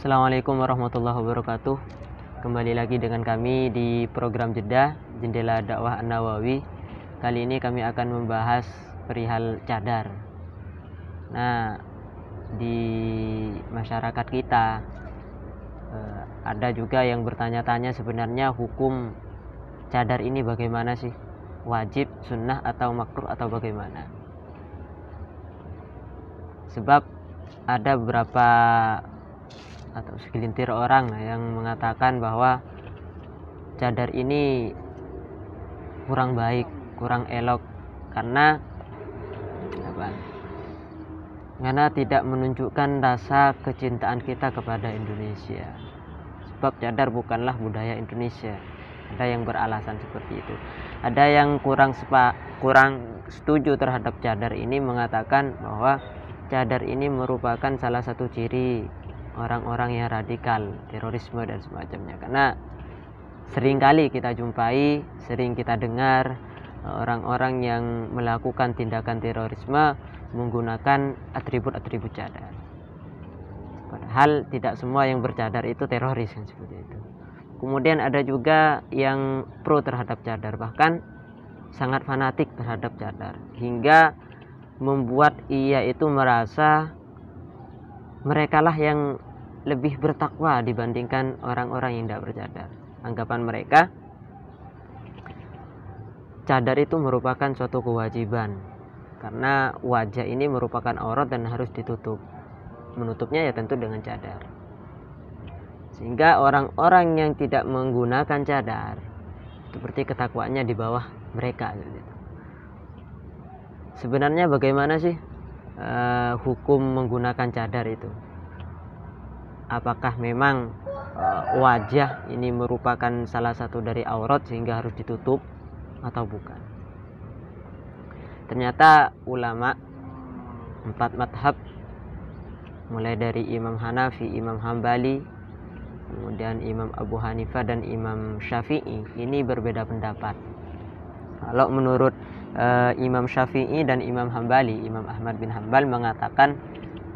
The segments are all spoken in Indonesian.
Assalamualaikum warahmatullahi wabarakatuh. Kembali lagi dengan kami di program Jeddah Jendela Dakwah An-Nawawi. Kali ini kami akan membahas perihal cadar. Nah, di masyarakat kita ada juga yang bertanya-tanya sebenarnya hukum cadar ini bagaimana sih? Wajib, sunnah, atau makruh, atau bagaimana? Sebab ada beberapa atau segelintir orang yang mengatakan bahwa cadar ini kurang baik, kurang elok karena tidak menunjukkan rasa kecintaan kita kepada Indonesia. Sebab cadar bukanlah budaya Indonesia. Ada yang beralasan seperti itu. Ada yang kurang setuju terhadap cadar ini, mengatakan bahwa cadar ini merupakan salah satu ciri orang-orang yang radikal, terorisme dan semacamnya. Karena seringkali kita jumpai, sering kita dengar orang-orang yang melakukan tindakan terorisme menggunakan atribut-atribut cadar. Padahal tidak semua yang bercadar itu teroris, kan, seperti itu. Kemudian ada juga yang pro terhadap cadar, bahkan sangat fanatik terhadap cadar, hingga membuat ia itu merasa merekalah yang lebih bertakwa dibandingkan orang-orang yang tidak bercadar. Anggapan mereka, cadar itu merupakan suatu kewajiban karena wajah ini merupakan aurat dan harus ditutup. Menutupnya ya tentu dengan cadar. Sehingga orang-orang yang tidak menggunakan cadar seperti ketakwaannya di bawah mereka. Sebenarnya bagaimana sih hukum menggunakan cadar itu? Apakah memang wajah ini merupakan salah satu dari aurat sehingga harus ditutup atau bukan? Ternyata ulama 4 madhab, mulai dari Imam Hanafi, Imam Hambali, kemudian Imam Abu Hanifah dan Imam Syafi'i, ini berbeda pendapat. Kalau menurut Imam Syafi'i dan Imam Hambali, Imam Ahmad bin Hambal mengatakan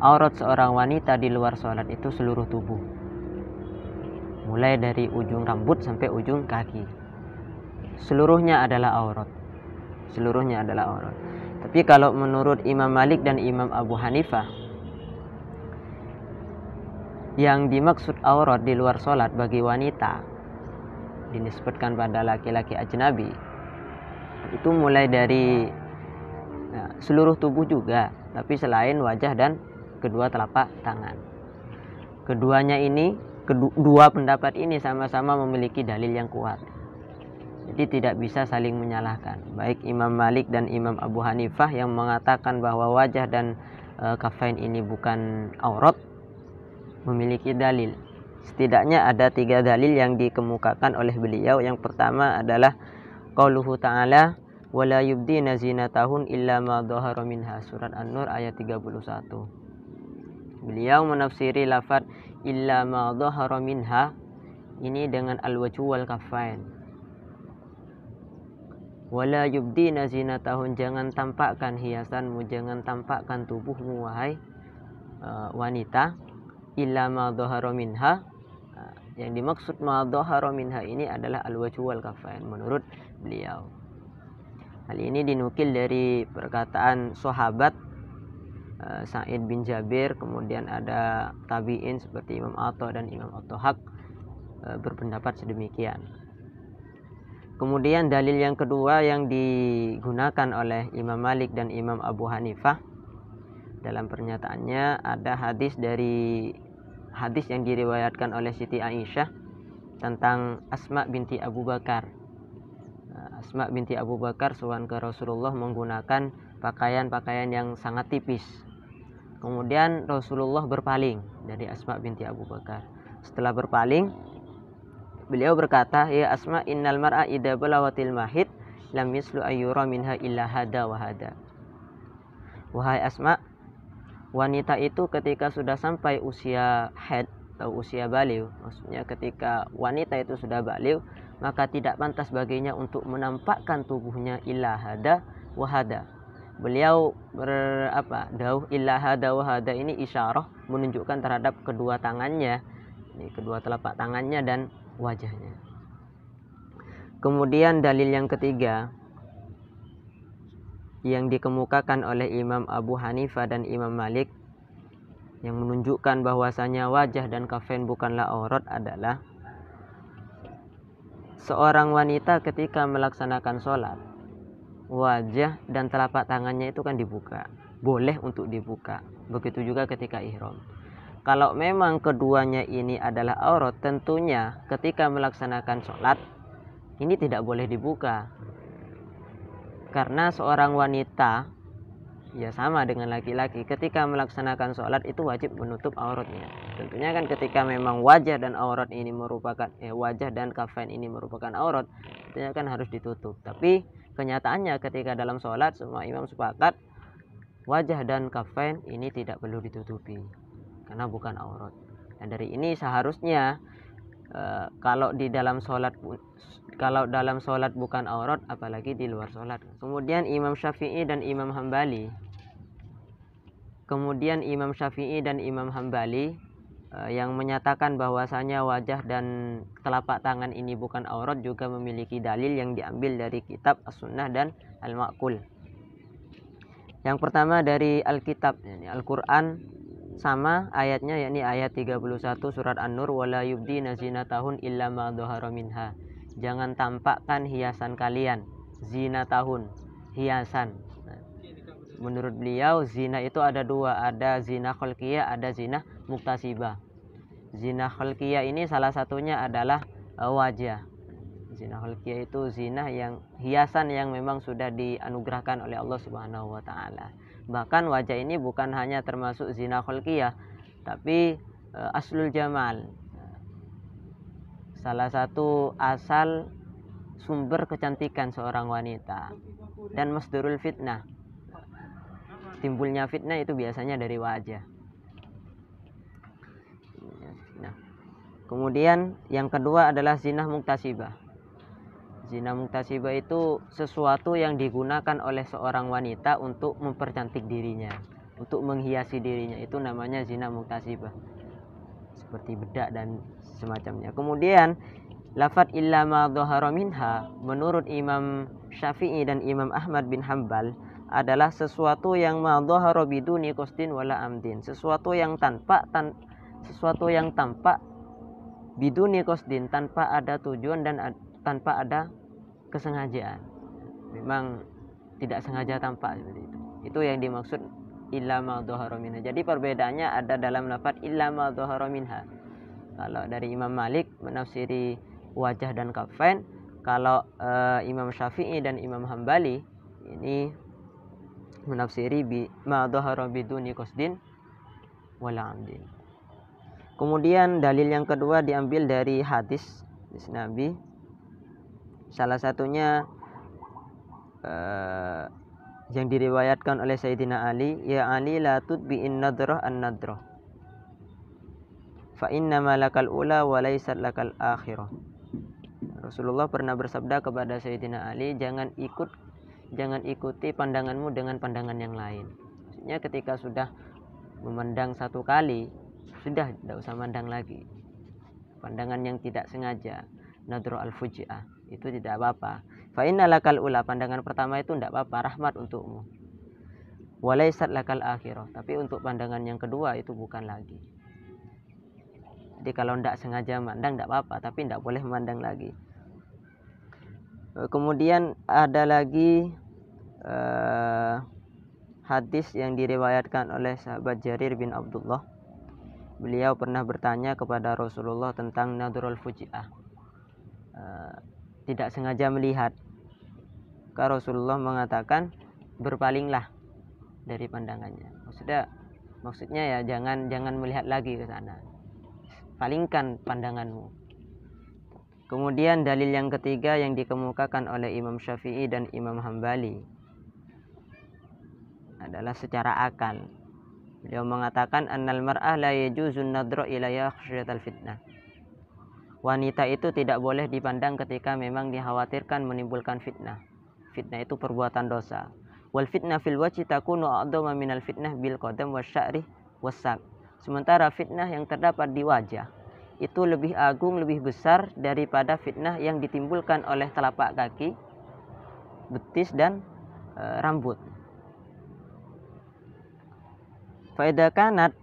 aurat seorang wanita di luar sholat itu seluruh tubuh, mulai dari ujung rambut sampai ujung kaki, seluruhnya adalah aurat. Seluruhnya adalah aurat. Tapi kalau menurut Imam Malik dan Imam Abu Hanifah, yang dimaksud aurat di luar sholat bagi wanita dinisbatkan pada laki-laki ajnabi, itu mulai dari seluruh tubuh juga, tapi selain wajah dan kedua telapak tangan. Keduanya ini, kedua pendapat ini sama-sama memiliki dalil yang kuat. Jadi tidak bisa saling menyalahkan. Baik Imam Malik dan Imam Abu Hanifah yang mengatakan bahwa wajah dan kafain ini bukan aurat memiliki dalil. Setidaknya ada 3 dalil yang dikemukakan oleh beliau. Yang pertama adalah qauluhu ta'ala wala yubdina zinatahun illa ma dhahara minha, surat An-Nur ayat 31. Beliau menafsiri lafaz illa ma dhahara minha ini dengan al-wajhu wal kafain. Wala yubdina zinatahun, jangan tampakkan hiasanmu, jangan tampakkan tubuhmu wahai wanita, illa ma dhahara minha. Yang dimaksud ma dhahara minha ini adalah al-wajhu wal kafain menurut beliau. Hal ini dinukil dari perkataan sahabat Sa'id bin Jabir, kemudian ada tabi'in seperti Imam Atha dan Imam At-Tahaq berpendapat sedemikian. Kemudian dalil yang kedua yang digunakan oleh Imam Malik dan Imam Abu Hanifah dalam pernyataannya ada hadis yang diriwayatkan oleh Siti Aisyah tentang Asma binti Abu Bakar. Asma binti Abu Bakar sowan ke Rasulullah menggunakan pakaian-pakaian yang sangat tipis. Kemudian Rasulullah berpaling dari Asma binti Abu Bakar. Setelah berpaling, beliau berkata, ya Asma, innal mar'a idza balawatil mahid lam yaslu ayyura minha illa hada wa hada. Wahai Asma, wanita itu ketika sudah sampai usia haid atau usia baligh, maksudnya ketika wanita itu sudah baligh, maka tidak pantas baginya untuk menampakkan tubuhnya illa hada wa hada. Beliau dawuh illa hada wa hada ini isyarah menunjukkan terhadap kedua tangannya Ini kedua telapak tangannya dan wajahnya. Kemudian dalil yang ketiga yang dikemukakan oleh Imam Abu Hanifah dan Imam Malik yang menunjukkan bahwasanya wajah dan kafain bukanlah aurat adalah seorang wanita ketika melaksanakan sholat, wajah dan telapak tangannya itu kan dibuka, boleh untuk dibuka. Begitu juga ketika ihram. Kalau memang keduanya ini adalah aurat, tentunya ketika melaksanakan sholat ini tidak boleh dibuka. Karena seorang wanita ya sama dengan laki-laki, ketika melaksanakan sholat itu wajib menutup auratnya. Tentunya kan ketika memang wajah dan aurat ini merupakan wajah dan kafain ini merupakan aurat, tentunya kan harus ditutup. Tapi kenyataannya ketika dalam sholat semua imam sepakat wajah dan kafain ini tidak perlu ditutupi karena bukan aurat. Dan dari ini seharusnya kalau dalam sholat bukan aurat, apalagi di luar sholat. Kemudian Imam Syafi'i dan Imam Hambali yang menyatakan bahwasanya wajah dan telapak tangan ini bukan aurat juga memiliki dalil yang diambil dari kitab As-Sunnah dan Al-Ma'qul. Yang pertama dari Alkitab, yakni Al-Quran, sama ayatnya, yakni ayat 31 surat An-Nur, wala yubdina zinatahun illa ma dhahara minha. Jangan tampakkan hiasan kalian. Zinatahun, hiasan. Menurut beliau zina itu ada dua, ada zina khalqiyah, ada zina muktasibah. Zina khalqiyah ini salah satunya adalah wajah. Zina khalqiyah itu zina yang hiasan yang memang sudah dianugerahkan oleh Allah Subhanahu wa taala. Bahkan wajah ini bukan hanya termasuk zina khalqiyah, tapi aslul jamal. Salah satu asal sumber kecantikan seorang wanita. Dan masdarul fitnah. Timbulnya fitnah itu biasanya dari wajah. Nah, kemudian yang kedua adalah zina muktasibah. Zina muktasibah itu sesuatu yang digunakan oleh seorang wanita untuk mempercantik dirinya, untuk menghiasi dirinya. Itu namanya zina muktasibah. Seperti bedak dan semacamnya. Kemudian lafadz illa ma dhahara minha menurut Imam Syafi'i dan Imam Ahmad bin Hanbal adalah sesuatu yang ma dhahara biduni qasdin wala amdin. Sesuatu yang tampak biduni qasdin, tanpa ada tujuan dan tanpa ada kesengajaan. Memang tidak sengaja tampak seperti itu. Itu yang dimaksud illa ma dhahara minha. Jadi perbedaannya ada dalam lafadz illa ma dhahara minha. Kalau dari Imam Malik menafsiri wajah dan kafain, kalau Imam Syafi'i dan Imam Hambali ini menafsiri ma dhahara biduni qasdin wala amdin. Kemudian dalil yang kedua diambil dari hadis Nabi. Salah satunya yang diriwayatkan oleh Sayyidina Ali, ya Ali la tudbi'in nadrah an-nadrah fa innama lakal ula wa laysat lakal akhirah. Rasulullah pernah bersabda kepada Sayyidina Ali, jangan ikuti pandanganmu dengan pandangan yang lain. Maksudnya ketika sudah memandang satu kali, sudah tidak usah mandang lagi. Pandangan yang tidak sengaja, nadru al-fuji'ah, itu tidak apa-apa. Fa inna lakal ula, pandangan pertama itu tidak apa-apa, rahmat untukmu. Wa laysat lakal akhirah, tapi untuk pandangan yang kedua itu bukan lagi. Jadi kalau tidak sengaja mandang tidak apa-apa, tapi tidak boleh memandang lagi. Kemudian ada lagi hadis yang diriwayatkan oleh sahabat Jarir bin Abdullah. Beliau pernah bertanya kepada Rasulullah tentang nadrul fuji'ah, tidak sengaja melihat. Maka Rasulullah mengatakan, berpalinglah dari pandangannya. Maksudnya ya jangan melihat lagi ke sana. Palingkan pandanganmu. Kemudian dalil yang ketiga yang dikemukakan oleh Imam Syafi'i dan Imam Hambali adalah secara akal. Beliau mengatakan annal mar'ah la yajuzun nadra ilayha khasyatal fitnah. Wanita itu tidak boleh dipandang ketika memang dikhawatirkan menimbulkan fitnah. Fitnah itu perbuatan dosa. Wal fitnah fil wajhi takunu a'dhama minal fitnah bil qadam wasya'ri wasak. Sementara fitnah yang terdapat di wajah itu lebih agung, lebih besar daripada fitnah yang ditimbulkan oleh telapak kaki, betis dan rambut. Fa idza kanat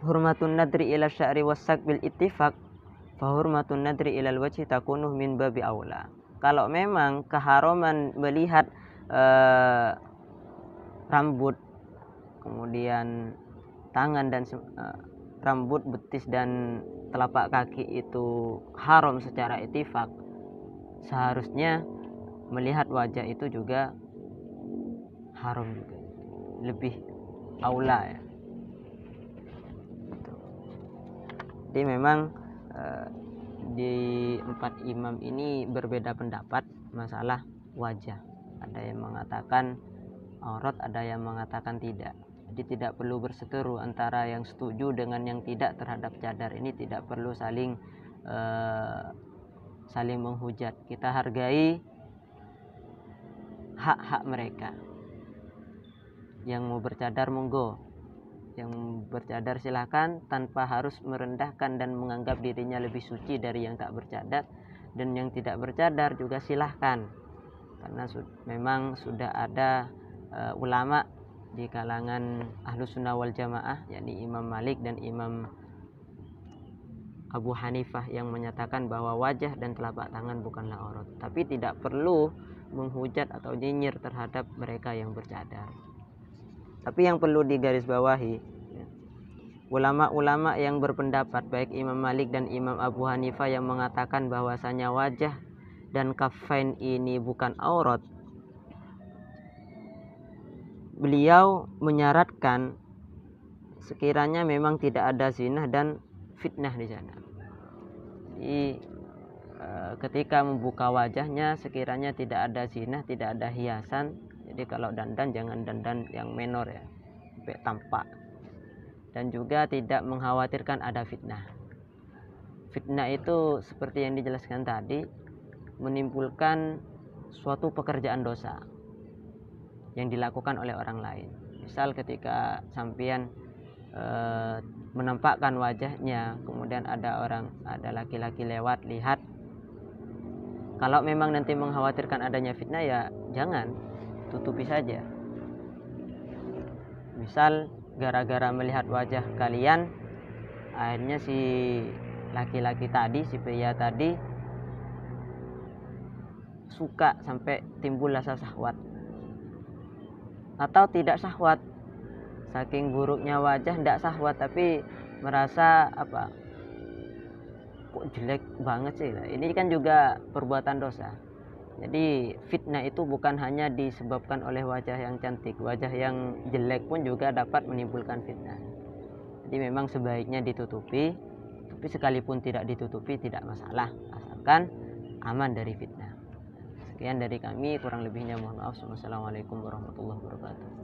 hurmatun nadri ila sya'ri was-sak bil ittifaq fa hurmatun nadri ila al-wajhi takunu min babi aula. Kalau memang keharuman melihat rambut, kemudian tangan dan rambut, betis dan telapak kaki itu haram secara ittifaq, seharusnya melihat wajah itu juga haram juga, lebih aula ya. Jadi memang di 4 imam ini berbeda pendapat masalah wajah. Ada yang mengatakan aurat, ada yang mengatakan tidak. Jadi tidak perlu berseteru antara yang setuju dengan yang tidak terhadap cadar ini, tidak perlu saling menghujat. Kita hargai hak-hak mereka. Yang mau bercadar monggo, yang bercadar silahkan, tanpa harus merendahkan dan menganggap dirinya lebih suci dari yang tak bercadar. Dan yang tidak bercadar juga silahkan, karena memang sudah ada ulama di kalangan Ahlus Sunnah wal Jamaah, yakni Imam Malik dan Imam Abu Hanifah, yang menyatakan bahwa wajah dan telapak tangan bukanlah aurat. Tapi tidak perlu menghujat atau nyinyir terhadap mereka yang bercadar. Tapi yang perlu digarisbawahi, ulama-ulama yang berpendapat baik Imam Malik dan Imam Abu Hanifah yang mengatakan bahwasanya wajah dan kaffain ini bukan aurat, beliau menyaratkan sekiranya memang tidak ada zina dan fitnah di sana. Jadi ketika membuka wajahnya sekiranya tidak ada zina, tidak ada hiasan. Jadi kalau dandan jangan dandan yang menor ya, sampai tampak. Dan juga tidak mengkhawatirkan ada fitnah. Fitnah itu seperti yang dijelaskan tadi, menimbulkan suatu pekerjaan dosa yang dilakukan oleh orang lain. Misal ketika sampean menampakkan wajahnya, kemudian ada laki-laki lewat lihat, kalau memang nanti mengkhawatirkan adanya fitnah ya jangan, tutupi saja. Misal gara-gara melihat wajah kalian, akhirnya si laki-laki tadi, si pria tadi suka sampai timbul rasa syahwat, atau tidak syahwat, saking buruknya wajah tidak syahwat tapi merasa kok jelek banget sih. Ini kan juga perbuatan dosa. Jadi fitnah itu bukan hanya disebabkan oleh wajah yang cantik, wajah yang jelek pun juga dapat menimbulkan fitnah. Jadi memang sebaiknya ditutupi, tapi sekalipun tidak ditutupi tidak masalah, asalkan aman dari fitnah. Sekian dari kami, kurang lebihnya mohon maaf. Wassalamualaikum warahmatullahi wabarakatuh.